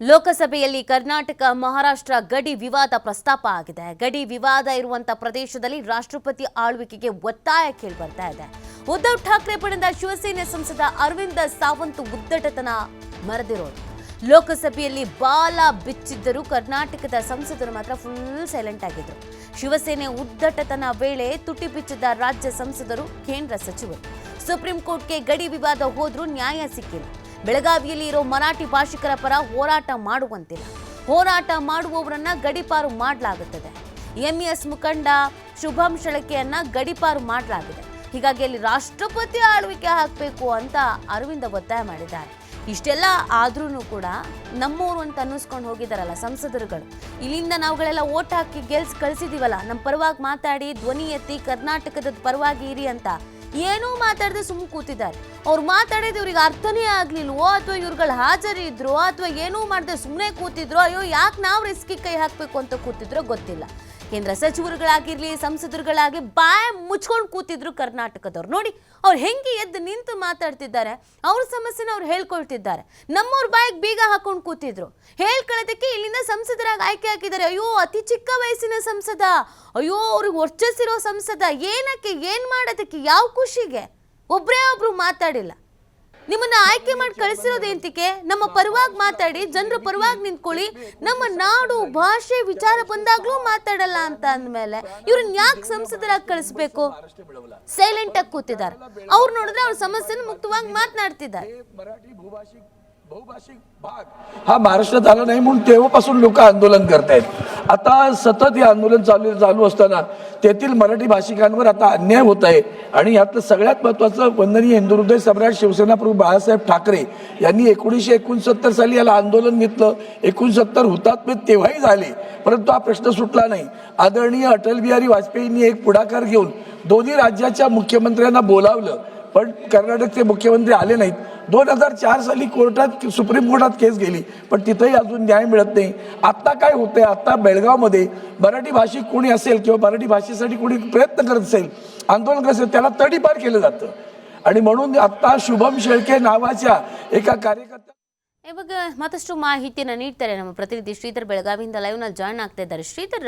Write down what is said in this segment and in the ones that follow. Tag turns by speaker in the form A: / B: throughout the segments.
A: ಲೋಕಸಭೆಯಲ್ಲಿ ಕರ್ನಾಟಕ ಮಹಾರಾಷ್ಟ್ರ ಗಡಿ ವಿವಾದ ಪ್ರಸ್ತಾಪ ಆಗಿದೆ. ಗಡಿ ವಿವಾದ ಇರುವಂತ ಪ್ರದೇಶದಲ್ಲಿ ರಾಷ್ಟ್ರಪತಿ ಆಳ್ವಿಕೆಗೆ ಒತ್ತಾಯ ಕೇಳಿ ಬರ್ತಾ ಇದೆ. ಉದ್ಧವ್ ಠಾಕ್ರೆ ಪಡೆದ ಶಿವಸೇನೆ ಸಂಸದ ಅರವಿಂದ ಸಾವಂತ್ ಉದ್ದಟತನ ಮರೆದಿರೋದು. ಲೋಕಸಭೆಯಲ್ಲಿ ಬಾಲ ಬಿಚ್ಚಿದ್ದರೂ ಕರ್ನಾಟಕದ ಸಂಸದರು ಮಾತ್ರ ಫುಲ್ ಸೈಲೆಂಟ್ ಆಗಿದ್ರು. ಶಿವಸೇನೆ ಉದ್ದಟತನ ವೇಳೆ ತುಟಿ ಬಿಚ್ಚಿದ ರಾಜ್ಯ ಸಂಸದರು, ಕೇಂದ್ರ ಸಚಿವರು. ಸುಪ್ರೀಂ ಕೋರ್ಟ್ಗೆ ಗಡಿ ವಿವಾದ ಹೋದ್ರೂ ನ್ಯಾಯ ಸಿಕ್ಕಿಲ್ಲ. ಬೆಳಗಾವಿಯಲ್ಲಿ ಇರೋ ಮರಾಠಿ ಭಾಷಿಕರ ಪರ ಹೋರಾಟ ಮಾಡುವಂತಿಲ್ಲ. ಹೋರಾಟ ಮಾಡುವವರನ್ನ ಗಡಿಪಾರು ಮಾಡಲಾಗುತ್ತದೆ. ಎಂಇಎಸ್ ಮುಖಂಡ ಶುಭಂ ಶೆಳಕೆಯನ್ನ ಗಡಿಪಾರು ಮಾಡಲಾಗಿದೆ. ಹೀಗಾಗಿ ಅಲ್ಲಿ ರಾಷ್ಟ್ರಪತಿ ಆಳ್ವಿಕೆ ಹಾಕಬೇಕು ಅಂತ ಅರವಿಂದ ಒತ್ತಾಯ ಮಾಡಿದ್ದಾರೆ. ಇಷ್ಟೆಲ್ಲ ಆದ್ರೂ ಕೂಡ ನಮ್ಮೂರು ಅಂತ ಅನ್ನಿಸ್ಕೊಂಡು ಹೋಗಿದಾರಲ್ಲ ಸಂಸದರುಗಳು, ಇಲ್ಲಿಂದ ನಾವುಗಳೆಲ್ಲ ಓಟ್ ಹಾಕಿ ಕಳಿಸಿದೀವಲ್ಲ, ನಮ್ಮ ಪರವಾಗಿ ಮಾತಾಡಿ ಧ್ವನಿ ಎತ್ತಿ ಕರ್ನಾಟಕದ ಪರವಾಗಿ ಇರಿ ಅಂತ ಏನೂ ಮಾತಾಡದೆ ಸುಮ್ಮನೆ ಕೂತಿದ್ದಾರೆ. ಅವ್ರು ಮಾತಾಡಿದ ಇವ್ರಿಗೆ ಅರ್ಥನೇ ಆಗ್ಲಿಲ್ವೋ ಅಥವಾ ಇವ್ರುಗಳು ಹಾಜರಿದ್ರೋ ಅಥವಾ ಏನೂ ಮಾಡದೆ ಸುಮ್ಮನೆ ಕೂತಿದ್ರು, ಅಯ್ಯೋ ಯಾಕೆ ನಾವು ರಿಸ್ಕಿಗೆ ಕೈ ಹಾಕಬೇಕು ಅಂತ ಕೂತಿದ್ರೋ ಗೊತ್ತಿಲ್ಲ. ಕೇಂದ್ರ ಸಚಿವರುಗಳಾಗಿರ್ಲಿ ಸಂಸದರುಗಳಾಗಿ ಬಾಯ್ ಮುಚ್ಕೊಂಡು ಕೂತಿದ್ರು ಕರ್ನಾಟಕದವ್ರು. ನೋಡಿ ಅವ್ರು ಹೆಂಗೆ ಎದ್ದು ನಿಂತು ಮಾತಾಡ್ತಿದ್ದಾರೆ, ಅವ್ರ ಸಮಸ್ಯೆನ ಅವ್ರು ಹೇಳ್ಕೊಳ್ತಿದ್ದಾರೆ. ನಮ್ಮವ್ರ ಬಾಯಿಗೆ ಬೀಗ ಹಾಕೊಂಡು ಕೂತಿದ್ರು. ಹೇಳ್ಕೊಳ್ಳೋದಕ್ಕೆ ಇಲ್ಲಿಂದ ಸಂಸದರಾಗಿ ಆಯ್ಕೆ ಹಾಕಿದ್ದಾರೆ. ಅಯ್ಯೋ ಅತಿ ಚಿಕ್ಕ ವಯಸ್ಸಿನ ಸಂಸದ, ಅಯ್ಯೋ ಅವ್ರಿಗೆ ವರ್ಚಸ್ಸಿರೋ ಸಂಸದ, ಏನಕ್ಕೆ ಏನ್ ಮಾಡೋದಕ್ಕೆ, ಯಾವ ಖುಷಿಗೆ? ಒಬ್ರು ಮಾತಾಡಿಲ್ಲ. ನಿಮ್ಮನ್ನ ಆಯ್ಕೆ ಮಾಡಿ ಕಳಿಸಿರೋದೇಂತಿಕೆ? ನಮ್ಮ ಪರವಾಗಿ ಮಾತಾಡಿ, ಜನರ ಪರವಾಗಿ ನಿಂತ್ಕೊಳ್ಳಿ, ನಮ್ಮ ನಾಡು ಭಾಷೆ ವಿಚಾರ ಬಂದಾಗ್ಲೂ ಮಾತಾಡಲ್ಲ ಅಂತ ಅಂದ್ಮೇಲೆ ಇವ್ರನ್ನ ಯಾಕೆ ಸಂಸದರಾಗಿ ಕಳಿಸ್ಬೇಕು? ಸೈಲೆಂಟ್ ಆಗಿ ಕೂತಿದ್ದಾರೆ. ಅವ್ರು ನೋಡಿದ್ರೆ ಅವ್ರ ಸಮಸ್ಯೆನ ಮುಕ್ತವಾಗಿ मातनाडತಿದ್ದಾರೆ.
B: बहुभाषिक भाग हा महाराष्ट्रात आला नाही म्हणून तेव्हापासून लोक आंदोलन करतायत. आता सतत हे आंदोलन चालू असताना तेथील मराठी भाषिकांवर आता अन्याय होत आहे. आणि यातलं सगळ्यात महत्त्वाचं वंदनीय हिंदुहृदय सम्राट शिवसेना प्रमुख बाळासाहेब ठाकरे यांनी 1969 साली याला आंदोलन घेतलं. 69 हुतात्मे तेव्हाही झाले, परंतु हा प्रश्न सुटला नाही. आदरणीय अटल बिहारी वाजपेयींनी एक पुढाकार घेऊन दोन्ही राज्याच्या मुख्यमंत्र्यांना बोलावलं, पण कर्नाटकचे मुख्यमंत्री आले नाहीत. 2004 साली सुप्रीम कोर्टात केस गेली, पण तिथेही अजून न्याय मिळत नाही. आता काय होतंय, आता बेळगावमध्ये मराठी भाषिक कोणी असेल किंवा मराठी भाषेसाठी कोणी प्रयत्न करत असेल, आंदोलन करत असेल, त्याला तडीपार केलं जातं. आणि म्हणून आता शुभम शेळके नावाच्या एका कार्यकर्त्या
A: ಇವಾಗ ಮತ್ತಷ್ಟು ಮಾಹಿತಿಯನ್ನು ನೀಡ್ತಾರೆ ನಮ್ಮ ಪ್ರತಿನಿಧಿ ಶ್ರೀಧರ್. ಬೆಳಗಾವಿಯಿಂದ ಲೈವ್ ನಲ್ಲಿ ಜಾಯ್ನ್ ಆಗ್ತಾ ಇದ್ದಾರೆ. ಶ್ರೀಧರ್,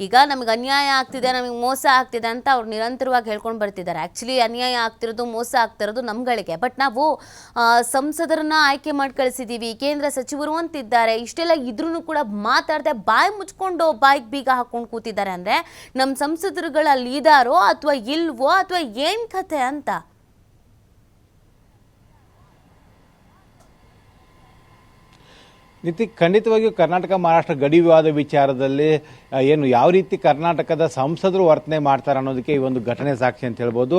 A: ಈಗ ನಮಗೆ ಅನ್ಯಾಯ ಆಗ್ತಿದೆ, ನಮಗೆ ಮೋಸ ಆಗ್ತಿದೆ ಅಂತ ಅವ್ರು ನಿರಂತರವಾಗಿ ಹೇಳ್ಕೊಂಡು ಬರ್ತಿದ್ದಾರೆ. ಆ್ಯಕ್ಚುಲಿ ಅನ್ಯಾಯ ಆಗ್ತಿರೋದು, ಮೋಸ ಆಗ್ತಿರೋದು ನಮ್ಗಳಿಗೆ. ಬಟ್ ನಾವು ಸಂಸದರನ್ನ ಆಯ್ಕೆ ಮಾಡಿ ಕಳಿಸಿದ್ದೀವಿ, ಕೇಂದ್ರ ಸಚಿವರು ಅಂತಿದ್ದಾರೆ. ಇಷ್ಟೆಲ್ಲ ಇದ್ರೂ ಕೂಡ ಮಾತಾಡದೆ ಬಾಯಿ ಮುಚ್ಕೊಂಡು ಬಾಯಿಗೆ ಬೀಗ ಹಾಕೊಂಡು ಕೂತಿದ್ದಾರೆ. ಅಂದರೆ ನಮ್ಮ ಸಂಸದರುಗಳ ಲೀಡಾರೋ ಅಥವಾ ಇಲ್ವೋ ಅಥವಾ ಏನು ಕಥೆ ಅಂತ?
C: ನೀತಿ ಖಂಡಿತವಾಗಿಯೂ ಕರ್ನಾಟಕ ಮಹಾರಾಷ್ಟ್ರ ಗಡಿ ವಿವಾದ ವಿಚಾರದಲ್ಲಿ ಏನು ಯಾವ ರೀತಿ ಕರ್ನಾಟಕದ ಸಂಸದರು ವರ್ತನೆ ಮಾಡ್ತಾರೆ ಅನ್ನೋದಕ್ಕೆ ಈ ಒಂದು ಘಟನೆ ಸಾಕ್ಷಿ ಅಂತ ಹೇಳ್ಬೋದು.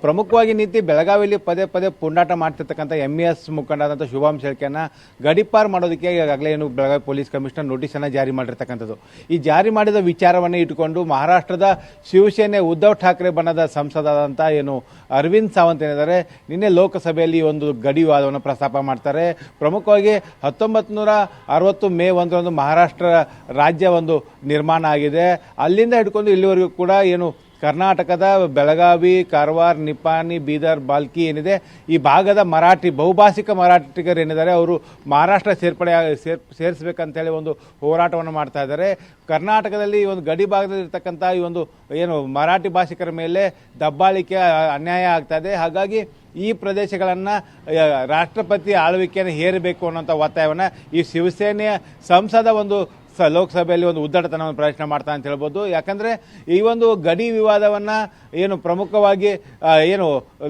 C: ಪ್ರಮುಖವಾಗಿ ನೀತಿ ಬೆಳಗಾವಿಯಲ್ಲಿ ಪದೇ ಪದೇ ಪುಂಡಾಟ ಮಾಡ್ತಿರ್ತಕ್ಕಂಥ ಎಂಇಎಸ್ ಮುಖಂಡರಾದಂಥ ಶುಭಂ ಶೆಳ್ಕೆಯನ್ನ ಗಡಿಪಾರು ಮಾಡೋದಕ್ಕೆ ಈಗಾಗಲೇ ಏನು ಬೆಳಗಾವಿ ಪೊಲೀಸ್ ಕಮಿಷನರ್ ನೋಟಿಸನ್ನು ಜಾರಿ ಮಾಡಿರ್ತಕ್ಕಂಥದ್ದು. ಈ ಜಾರಿ ಮಾಡಿದ ವಿಚಾರವನ್ನು ಇಟ್ಟುಕೊಂಡು ಮಹಾರಾಷ್ಟ್ರದ ಶಿವಸೇನೆ ಉದ್ಧವ್ ಠಾಕ್ರೆ ಬಣದ ಸಂಸದರಾದಂಥ ಏನು ಅರವಿಂದ್ ಸಾವಂತ್ ಏನಿದ್ದಾರೆ, ನಿನ್ನೆ ಲೋಕಸಭೆಯಲ್ಲಿ ಒಂದು ಗಡಿ ವಿವಾದವನ್ನು ಪ್ರಸ್ತಾಪ ಮಾಡ್ತಾರೆ. ಪ್ರಮುಖವಾಗಿ 1960 ಮೇ 1ರಂದು ಮಹಾರಾಷ್ಟ್ರ ರಾಜ್ಯ ಒಂದು ನಿರ್ಮಾಣ ಆಗಿದೆ. ಅಲ್ಲಿಂದ ಹಿಡ್ಕೊಂಡು ಇಲ್ಲಿವರೆಗೂ ಕೂಡ ಏನು ಕರ್ನಾಟಕದ ಬೆಳಗಾವಿ, ಕಾರವಾರ, ನಿಪ್ಪಾಣಿ, ಬೀದರ್, ಬಾಲ್ಕಿ ಏನಿದೆ ಈ ಭಾಗದ ಮರಾಠಿ ಬಹುಭಾಷಿಕ ಮರಾಠಿಗರು ಏನಿದ್ದಾರೆ ಅವರು ಮಹಾರಾಷ್ಟ್ರ ಸೇರಿಸಬೇಕಂತೇಳಿ ಒಂದು ಹೋರಾಟವನ್ನು ಮಾಡ್ತಾ ಇದ್ದಾರೆ. ಕರ್ನಾಟಕದಲ್ಲಿ ಈ ಒಂದು ಗಡಿ ಭಾಗದಲ್ಲಿ ಇರ್ತಕ್ಕಂಥ ಈ ಒಂದು ಏನು ಮರಾಠಿ ಭಾಷಿಕರ ಮೇಲೆ ದಬ್ಬಾಳಿಕೆ ಅನ್ಯಾಯ ಆಗ್ತಾ ಇದೆ. ಹಾಗಾಗಿ ಈ ಪ್ರದೇಶಗಳನ್ನು ರಾಷ್ಟ್ರಪತಿ ಆಳ್ವಿಕೆಯನ್ನು ಹೇರಬೇಕು ಅನ್ನೋಂಥ ಒತ್ತಾಯವನ್ನು ಈ ಶಿವಸೇನೆಯ ಸಂಸದ ಒಂದು ಲೋಕಸಭೆಯಲ್ಲಿ ಒಂದು ಉದ್ದಟತನವನ್ನು ಪ್ರದರ್ಶನ ಮಾಡ್ತಾ ಅಂತ ಹೇಳ್ಬೋದು. ಯಾಕಂದರೆ ಈ ಒಂದು ಗಡಿ ವಿವಾದವನ್ನು ಏನು ಪ್ರಮುಖವಾಗಿ ಏನು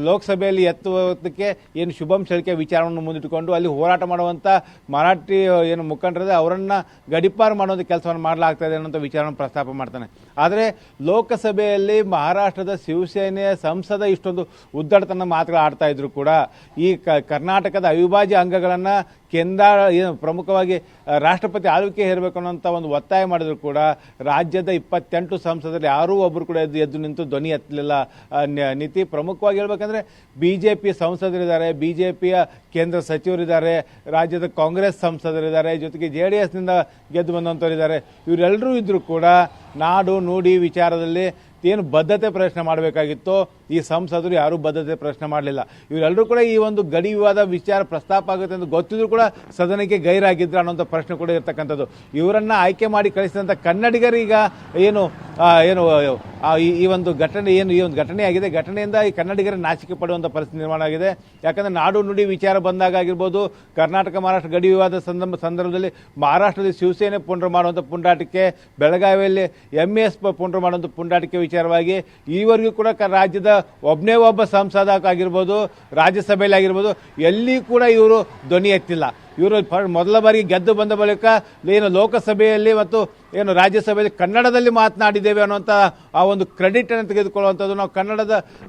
C: ಲೋಕಸಭೆಯಲ್ಲಿ ಎತ್ತುವುದಕ್ಕೆ ಏನು ಶುಭಂ ಶೆಳ್ಕೆ ವಿಚಾರವನ್ನು ಮುಂದಿಟ್ಟುಕೊಂಡು ಅಲ್ಲಿ ಹೋರಾಟ ಮಾಡುವಂಥ ಮರಾಠಿ ಏನು ಮುಖಂಡರಿದೆ ಅವರನ್ನು ಗಡಿಪಾರು ಮಾಡೋದು ಕೆಲಸವನ್ನು ಮಾಡಲಾಗ್ತದೆ ಅನ್ನೋಂಥ ವಿಚಾರವನ್ನು ಪ್ರಸ್ತಾಪ ಮಾಡ್ತಾನೆ. ಆದರೆ ಲೋಕಸಭೆಯಲ್ಲಿ ಮಹಾರಾಷ್ಟ್ರದ ಶಿವಸೇನೆಯ ಸಂಸದ ಇಷ್ಟೊಂದು ಉದ್ದಟತನ ಮಾತುಗಳು ಆಡ್ತಾ ಇದ್ರು ಕೂಡ ಈ ಕರ್ನಾಟಕದ ಅವಿಭಾಜ್ಯ ಅಂಗಗಳನ್ನು ಕೇಂದ್ರ ಏನು ಪ್ರಮುಖವಾಗಿ ರಾಷ್ಟ್ರಪತಿ ಆಳ್ವಿಕೆ ಹೇರಬೇಕು ಅನ್ನೋಂಥ ಒಂದು ಒತ್ತಾಯ ಮಾಡಿದ್ರು ಕೂಡ ರಾಜ್ಯದ 28 ಸಂಸದರು ಯಾರೂ ಒಬ್ಬರು ಕೂಡ ಎದ್ದು ನಿಂತು ಧ್ವನಿ ಎತ್ತಲಿಲ್ಲ. ನೀತಿ ಪ್ರಮುಖವಾಗಿ ಹೇಳ್ಬೇಕಂದ್ರೆ ಬಿಜೆಪಿ ಸಂಸದರಿದ್ದಾರೆ, ಬಿಜೆಪಿಯ ಕೇಂದ್ರ ಸಚಿವರಿದ್ದಾರೆ, ರಾಜ್ಯದ ಕಾಂಗ್ರೆಸ್ ಸಂಸದರಿದ್ದಾರೆ, ಜೊತೆಗೆ JDSನಿಂದ ಗೆದ್ದು ಬಂದಂಥವರಿದ್ದಾರೆ. ಇವರೆಲ್ಲರೂ ಇದ್ರೂ ಕೂಡ ನಾಡು ನುಡಿ ವಿಚಾರದಲ್ಲಿ ಏನು ಬದ್ಧತೆ ಪ್ರದರ್ಶನ ಮಾಡಬೇಕಾಗಿತ್ತು, ಈ ಸಂಸದರು ಯಾರೂ ಬದ್ಧತೆ ಪ್ರಶ್ನೆ ಮಾಡಲಿಲ್ಲ. ಇವರೆಲ್ಲರೂ ಕೂಡ ಈ ಒಂದು ಗಡಿ ವಿವಾದ ವಿಚಾರ ಪ್ರಸ್ತಾಪ ಆಗುತ್ತೆ ಅಂತ ಗೊತ್ತಿದ್ರು ಕೂಡ ಸದನಕ್ಕೆ ಗೈರಾಗಿದ್ರು ಅನ್ನೋಂಥ ಪ್ರಶ್ನೆ ಕೂಡ ಇರ್ತಕ್ಕಂಥದ್ದು. ಇವರನ್ನ ಆಯ್ಕೆ ಮಾಡಿ ಕಳಿಸಿದಂಥ ಕನ್ನಡಿಗರೀಗ ಏನು ಈ ಒಂದು ಘಟನೆ ಈ ಒಂದು ಘಟನೆ ಆಗಿದೆ, ಘಟನೆಯಿಂದ ಈ ಕನ್ನಡಿಗರ ನಾಚಿಕೆ ಪಡುವಂಥ ಪರಿಸ್ಥಿತಿ ನಿರ್ಮಾಣ ಆಗಿದೆ. ಯಾಕಂದರೆ ನಾಡು ನುಡಿ ವಿಚಾರ ಬಂದಾಗ ಆಗಿರ್ಬೋದು, ಕರ್ನಾಟಕ ಮಹಾರಾಷ್ಟ್ರ ಗಡಿ ವಿವಾದ ಸಂದರ್ಭದಲ್ಲಿ ಮಹಾರಾಷ್ಟ್ರದಲ್ಲಿ ಶಿವಸೇನೆ ಪುನರ್ ಮಾಡುವಂಥ ಪುಂಡಾಟಿಕೆ, ಬೆಳಗಾವಿಯಲ್ಲಿ MES ಪುನರ್ ಮಾಡುವಂಥ ಪುಂಡಾಟಿಕೆ ವಿಚಾರವಾಗಿ ಈವರೆಗೂ ಕೂಡ ರಾಜ್ಯದ ಒಬ್ಬನೇ ಒಬ್ಬ ಸಂಸದ ಆಗಿರ್ಬೋದು, ರಾಜ್ಯಸಭೆಯಲ್ಲಿ ಆಗಿರ್ಬೋದು, ಎಲ್ಲಿ ಕೂಡ ಇವರು ಧ್ವನಿ ಎತ್ತಿಲ್ಲ. ಇವರು ಮೊದಲ ಬಾರಿಗೆ ಗೆದ್ದು ಬಂದ ಬಳಿಕ ಏನು ಲೋಕಸಭೆಯಲ್ಲಿ ಮತ್ತು ಏನು ರಾಜ್ಯಸಭೆಯಲ್ಲಿ ಕನ್ನಡದಲ್ಲಿ ಮಾತನಾಡಿದ್ದೇವೆ ಅನ್ನುವಂಥ ಆ ಒಂದು ಕ್ರೆಡಿಟನ್ನು ತೆಗೆದುಕೊಳ್ಳುವಂಥದ್ದು, ನಾವು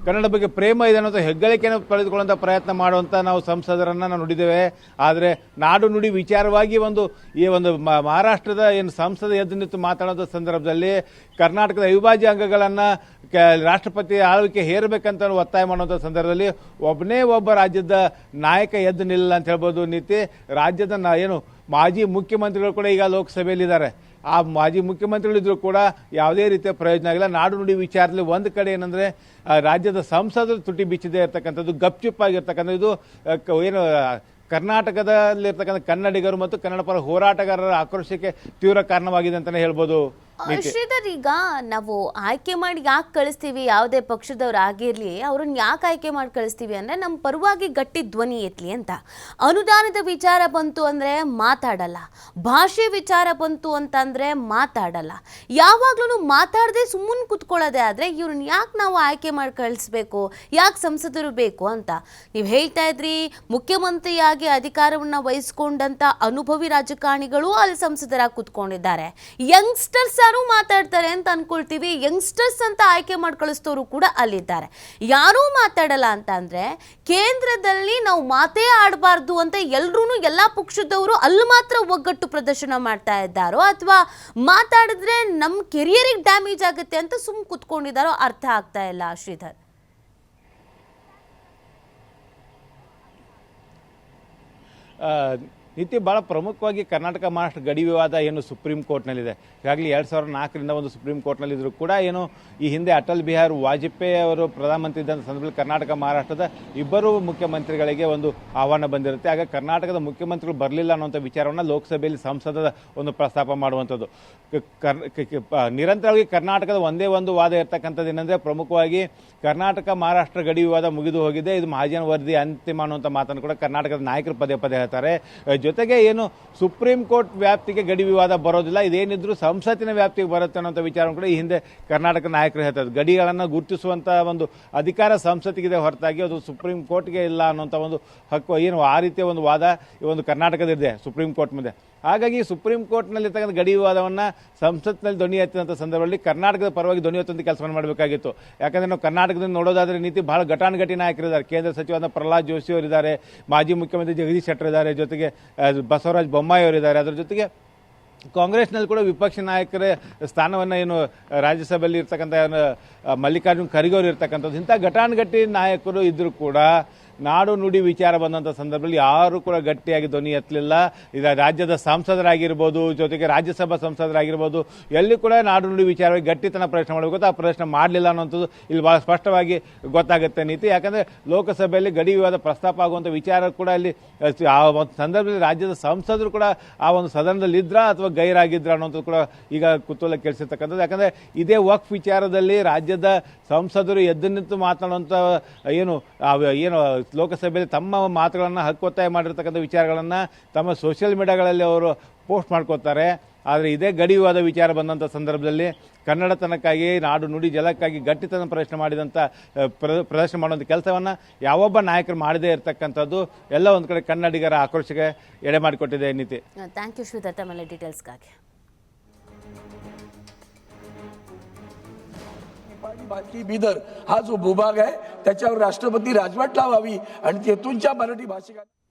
C: ಕನ್ನಡ ಬಗ್ಗೆ ಪ್ರೇಮ ಇದೆ ಅನ್ನೋಂಥ ಹೆಗ್ಗಳಿಕೆಯನ್ನು ಪಡೆದುಕೊಳ್ಳುವಂಥ ಪ್ರಯತ್ನ ಮಾಡುವಂಥ ನಾವು ಸಂಸದರನ್ನು ನಾವು ನುಡಿದ್ದೇವೆ. ಆದರೆ ನಾಡು ನುಡಿ ವಿಚಾರವಾಗಿ ಈ ಒಂದು ಮಹಾರಾಷ್ಟ್ರದ ಏನು ಸಂಸದ ಎದ್ದು ನಿಂತು ಮಾತಾಡೋಂಥ ಸಂದರ್ಭದಲ್ಲಿ ಕರ್ನಾಟಕದ ಅವಿಭಾಜ್ಯ ಅಂಗಗಳನ್ನು ರಾಷ್ಟ್ರಪತಿ ಆಳ್ವಿಕೆ ಹೇರಬೇಕಂತ ಒತ್ತಾಯ ಮಾಡುವಂಥ ಸಂದರ್ಭದಲ್ಲಿ ಒಬ್ಬನೇ ಒಬ್ಬ ರಾಜ್ಯದ ನಾಯಕ ಎದ್ದು ನಿಲ್ಲ ಅಂತ ಹೇಳ್ಬೋದು. ನೀತಿ ರಾಜ್ಯದ ಏನು ಮಾಜಿ ಮುಖ್ಯಮಂತ್ರಿಗಳು ಕೂಡ ಈಗ ಲೋಕಸಭೆಯಲ್ಲಿದ್ದಾರೆ. ಆ ಮಾಜಿ ಮುಖ್ಯಮಂತ್ರಿಗಳಿದ್ರು ಕೂಡ ಯಾವುದೇ ರೀತಿಯ ಪ್ರಯೋಜನ ಆಗಿಲ್ಲ. ನಾಡು ನುಡಿ ವಿಚಾರದಲ್ಲಿ ಒಂದು ಕಡೆ ಏನಂದರೆ ರಾಜ್ಯದ ಸಂಸದರು ತುಟಿ ಬಿಚ್ಚದೇ ಇರತಕ್ಕಂಥದ್ದು, ಗಪ್ಚುಪ್ಪಾಗಿರ್ತಕ್ಕಂಥದ್ದು ಏನು ಕರ್ನಾಟಕದಲ್ಲಿರ್ತಕ್ಕಂಥ ಕನ್ನಡಿಗರು ಮತ್ತು ಕನ್ನಡ ಪರ ಹೋರಾಟಗಾರರ ಆಕ್ರೋಶಕ್ಕೆ ತೀವ್ರ ಕಾರಣವಾಗಿದೆ ಅಂತಲೇ ಹೇಳ್ಬೋದು.
A: ಶ್ರೀಧರ್, ಈಗ ನಾವು ಆಯ್ಕೆ ಮಾಡಿ ಯಾಕೆ ಕಳಿಸ್ತೀವಿ, ಯಾವುದೇ ಪಕ್ಷದವ್ರು ಆಗಿರಲಿ ಅವ್ರನ್ನ ಯಾಕೆ ಆಯ್ಕೆ ಮಾಡಿ ಕಳಿಸ್ತೀವಿ ಅಂದರೆ ನಮ್ಮ ಪರವಾಗಿ ಗಟ್ಟಿ ಧ್ವನಿ ಎತ್ತಲಿ ಅಂತ. ಅನುದಾನದ ವಿಚಾರ ಬಂತು ಅಂದರೆ ಮಾತಾಡಲ್ಲ, ಭಾಷೆ ವಿಚಾರ ಬಂತು ಅಂತಂದರೆ ಮಾತಾಡಲ್ಲ, ಯಾವಾಗ್ಲೂ ಮಾತಾಡದೆ ಸುಮ್ಮನೆ ಕುತ್ಕೊಳ್ಳೋದೇ. ಆದರೆ ಇವ್ರನ್ನ ಯಾಕೆ ನಾವು ಆಯ್ಕೆ ಮಾಡಿ ಕಳಿಸ್ಬೇಕು, ಯಾಕೆ ಸಂಸದರು ಬೇಕು ಅಂತ ನೀವು ಹೇಳ್ತಾ ಇದ್ರಿ. ಮುಖ್ಯಮಂತ್ರಿಯಾಗಿ ಅಧಿಕಾರವನ್ನು ವಹಿಸ್ಕೊಂಡಂಥ ಅನುಭವಿ ರಾಜಕಾರಣಿಗಳು ಅಲ್ಲಿ ಸಂಸದರಾಗಿ ಕುತ್ಕೊಂಡಿದ್ದಾರೆ. ಯಂಗ್ಸ್ಟರ್ಸ್ ಮಾತಾಡ್ತಾರೆ ಅಂತ ಅನ್ಕೊಳ್ತೀವಿ, ಯಂಗ್ಸ್ಟರ್ಸ್ ಅಂತ ಆಯ್ಕೆ ಮಾಡಿ ಕಳಿಸ್ತವರು ಕೂಡ ಅಲ್ಲಿದ್ದಾರೆ. ಯಾರೂ ಮಾತಾಡಲ್ಲ ಅಂತ ಅಂದ್ರೆ ಕೇಂದ್ರದಲ್ಲಿ ನಾವು ಮಾತೇ ಆಡಬಾರ್ದು ಅಂತ ಎಲ್ಲಾ ಪಕ್ಷದವರು ಅಲ್ಲಿ ಮಾತ್ರ ಒಗ್ಗಟ್ಟು ಪ್ರದರ್ಶನ ಮಾಡ್ತಾ ಇದ್ದಾರೋ ಅಥವಾ ಮಾತಾಡಿದ್ರೆ ನಮ್ಮ ಕೆರಿಯರಿಗೆ ಡ್ಯಾಮೇಜ್ ಆಗುತ್ತೆ ಅಂತ ಸುಮ್ ಕುತ್ಕೊಂಡಿದ್ದಾರೋ ಅರ್ಥ ಆಗ್ತಾ ಇಲ್ಲ. ಶ್ರೀಧರ್,
C: ನೀತಿ ಭಾಳ ಪ್ರಮುಖವಾಗಿ ಕರ್ನಾಟಕ ಮಹಾರಾಷ್ಟ್ರ ಗಡಿ ವಿವಾದ ಏನು ಸುಪ್ರೀಂ ಕೋರ್ಟ್ನಲ್ಲಿದೆ. ಈಗಾಗಲೇ 2004ರಿಂದ ಒಂದು ಸುಪ್ರೀಂ ಕೋರ್ಟ್ನಲ್ಲಿದ್ದರೂ ಕೂಡ ಏನು ಈ ಹಿಂದೆ ಅಟಲ್ ಬಿಹಾರಿ ವಾಜಪೇಯಿ ಅವರು ಪ್ರಧಾನಮಂತ್ರಿ ಇದ್ದಂಥ ಸಂದರ್ಭದಲ್ಲಿ ಕರ್ನಾಟಕ ಮಹಾರಾಷ್ಟ್ರದ ಇಬ್ಬರು ಮುಖ್ಯಮಂತ್ರಿಗಳಿಗೆ ಒಂದು ಆಹ್ವಾನ ಬಂದಿರುತ್ತೆ. ಆಗ ಕರ್ನಾಟಕದ ಮುಖ್ಯಮಂತ್ರಿಗಳು ಬರಲಿಲ್ಲ ಅನ್ನುವಂಥ ವಿಚಾರವನ್ನು ಲೋಕಸಭೆಯಲ್ಲಿ ಸಂಸದದ ಒಂದು ಪ್ರಸ್ತಾಪ ಮಾಡುವಂಥದ್ದು. ನಿರಂತರವಾಗಿ ಕರ್ನಾಟಕದ ಒಂದೇ ಒಂದು ವಾದ ಇರ್ತಕ್ಕಂಥದ್ದು ಏನಂದರೆ, ಪ್ರಮುಖವಾಗಿ ಕರ್ನಾಟಕ ಮಹಾರಾಷ್ಟ್ರ ಗಡಿ ವಿವಾದ ಮುಗಿದು ಹೋಗಿದೆ, ಇದು ಮಹಾಜನ್ ವರದಿ ಅಂತಿಮ ಅನ್ನುವಂಥ ಮಾತನ್ನು ಕೂಡ ಕರ್ನಾಟಕದ ನಾಯಕರು ಪದೇ ಪದೇ ಹೇಳ್ತಾರೆ. ಜೊತೆಗೆ ಏನು ಸುಪ್ರೀಂ ಕೋರ್ಟ್ ವ್ಯಾಪ್ತಿಗೆ ಗಡಿ ವಿವಾದ ಬರೋದಿಲ್ಲ, ಇದೇನಿದ್ರು ಸಂಸತ್ತಿನ ವ್ಯಾಪ್ತಿಗೆ ಬರುತ್ತೆ ಅನ್ನೋಂಥ ವಿಚಾರ ಕೂಡ ಈ ಹಿಂದೆ ಕರ್ನಾಟಕ ನಾಯಕರು ಹೇಳ್ತಾರೆ. ಗಡಿಗಳನ್ನು ಗುರುತಿಸುವಂಥ ಒಂದು ಅಧಿಕಾರ ಸಂಸತ್ತಿಗಿದೆ ಹೊರತಾಗಿ ಅದು ಸುಪ್ರೀಂ ಕೋರ್ಟ್ಗೆ ಇಲ್ಲ ಅನ್ನೋಂಥ ಒಂದು ಹಕ್ಕು ಏನು ಆ ರೀತಿಯ ಒಂದು ವಾದ ಈ ಒಂದು ಕರ್ನಾಟಕದಿದೆ ಸುಪ್ರೀಂ ಕೋರ್ಟ್ ಮುಂದೆ. ಹಾಗಾಗಿ ಸುಪ್ರೀಂ ಕೋರ್ಟ್ನಲ್ಲಿರ್ತಕ್ಕಂಥ ಗಡಿ ವಿವಾದವನ್ನು ಸಂಸತ್ನಲ್ಲಿ ಧ್ವನಿ ಎತ್ತಿದಂಥ ಸಂದರ್ಭದಲ್ಲಿ ಕರ್ನಾಟಕದ ಪರವಾಗಿ ಧ್ವನಿ ಎತ್ತುವಂಥ ಕೆಲಸವನ್ನು ಮಾಡಬೇಕಾಗಿತ್ತು. ಯಾಕಂದರೆ ನಾವು ಕರ್ನಾಟಕದಿಂದ ನೋಡೋದಾದರೆ ನೀತಿ ಬಹಳ ಘಟಾನುಘಟಿ ನಾಯಕರಿದ್ದಾರೆ. ಕೇಂದ್ರ ಸಚಿವರಾದ ಪ್ರಹ್ಲಾದ್ ಜೋಶಿ ಅವರಿದ್ದಾರೆ, ಮಾಜಿ ಮುಖ್ಯಮಂತ್ರಿ ಜಗದೀಶ್ ಶೆಟ್ಟರ್ ಇದ್ದಾರೆ, ಜೊತೆಗೆ ಬಸವರಾಜ ಬೊಮ್ಮಾಯಿ ಅವರಿದ್ದಾರೆ. ಅದರ ಜೊತೆಗೆ ಕಾಂಗ್ರೆಸ್ನಲ್ಲಿ ಕೂಡ ವಿಪಕ್ಷ ನಾಯಕರ ಸ್ಥಾನವನ್ನು ಏನು ರಾಜ್ಯಸಭೆಯಲ್ಲಿ ಇರ್ತಕ್ಕಂಥ ಮಲ್ಲಿಕಾರ್ಜುನ್ ಖರ್ಗೆ ಅವರು ಇರ್ತಕ್ಕಂಥದ್ದು. ಇಂಥ ಘಟಾನುಘಟಿ ನಾಯಕರು ಇದ್ದರೂ ಕೂಡ ನಾಡು ನುಡಿ ವಿಚಾರ ಬಂದಂಥ ಸಂದರ್ಭದಲ್ಲಿ ಯಾರೂ ಕೂಡ ಗಟ್ಟಿಯಾಗಿ ಧ್ವನಿ ಎತ್ತಲಿಲ್ಲ. ಈಗ ರಾಜ್ಯದ ಸಂಸದರಾಗಿರ್ಬೋದು, ಜೊತೆಗೆ ರಾಜ್ಯಸಭಾ ಸಂಸದರಾಗಿರ್ಬೋದು, ಎಲ್ಲಿ ಕೂಡ ನಾಡು ನುಡಿ ವಿಚಾರವಾಗಿ ಗಟ್ಟಿತನ ಪ್ರಶ್ನೆ ಮಾಡಬೇಕು, ಆ ಪ್ರಶ್ನೆ ಮಾಡಲಿಲ್ಲ ಅನ್ನೋಂಥದ್ದು ಇಲ್ಲಿ ಭಾಳ ಸ್ಪಷ್ಟವಾಗಿ ಗೊತ್ತಾಗುತ್ತೆ ನೀತಿ. ಯಾಕಂದರೆ ಲೋಕಸಭೆಯಲ್ಲಿ ಗಡಿ ವಿವಾದ ಪ್ರಸ್ತಾಪ ಆಗುವಂಥ ವಿಚಾರ ಕೂಡ ಅಲ್ಲಿ ಆ ಒಂದು ಸಂದರ್ಭದಲ್ಲಿ ರಾಜ್ಯದ ಸಂಸದರು ಕೂಡ ಆ ಒಂದು ಸದನದಲ್ಲಿ ಇದ್ರಾ ಅಥವಾ ಗೈರಾಗಿದ್ರ ಅನ್ನೋಂಥದ್ದು ಕೂಡ ಈಗ ಕುತೂಹಲ ಕೇಳಿಸಿರ್ತಕ್ಕಂಥದ್ದು. ಯಾಕಂದರೆ ಇದೇ ವಕ್ಫ್ ವಿಚಾರದಲ್ಲಿ ರಾಜ್ಯದ ಸಂಸದರು ಎದ್ದು ನಿಂತು ಮಾತನಾಡುವಂಥ ಏನು ಲೋಕಸಭೆಯಲ್ಲಿ ತಮ್ಮ ಮಾತುಗಳನ್ನು ಹಕ್ಕೊತ್ತಾಯ ಮಾಡಿರ್ತಕ್ಕಂಥ ವಿಚಾರಗಳನ್ನು ತಮ್ಮ ಸೋಷಿಯಲ್ ಮೀಡಿಯಾಗಳಲ್ಲಿ ಅವರು ಪೋಸ್ಟ್ ಮಾಡ್ಕೋತಾರೆ. ಆದರೆ ಇದೇ ಗಡಿ ವಿವಾದ ವಿಚಾರ ಬಂದಂಥ ಸಂದರ್ಭದಲ್ಲಿ ಕನ್ನಡತನಕ್ಕಾಗಿ, ನಾಡು ನುಡಿ ಜಲಕ್ಕಾಗಿ ಗಟ್ಟಿತನ ಪ್ರದರ್ಶನ ಮಾಡಿದಂಥ ಪ್ರದರ್ಶನ ಮಾಡುವಂಥ ಕೆಲಸವನ್ನು ಯಾವೊಬ್ಬ ನಾಯಕರು ಮಾಡದೇ ಇರತಕ್ಕಂಥದ್ದು ಎಲ್ಲ ಒಂದು ಕಡೆ ಕನ್ನಡಿಗರ ಆಕ್ರೋಶಕ್ಕೆ ಎಡೆ ಮಾಡಿಕೊಟ್ಟಿದೆ ನೀತಿ.
A: ಥ್ಯಾಂಕ್ ಯು ಶ್ರೀಧರ್, ತಮ್ಮ ಡೀಟೇಲ್ಸ್ಗಾಗಿ.
B: बातकी बिदर हा जो भूभाग आहे त्याच्यावर राष्ट्रपती राजवट लावावी आणि तेथूनच्या मराठी भाषिकांना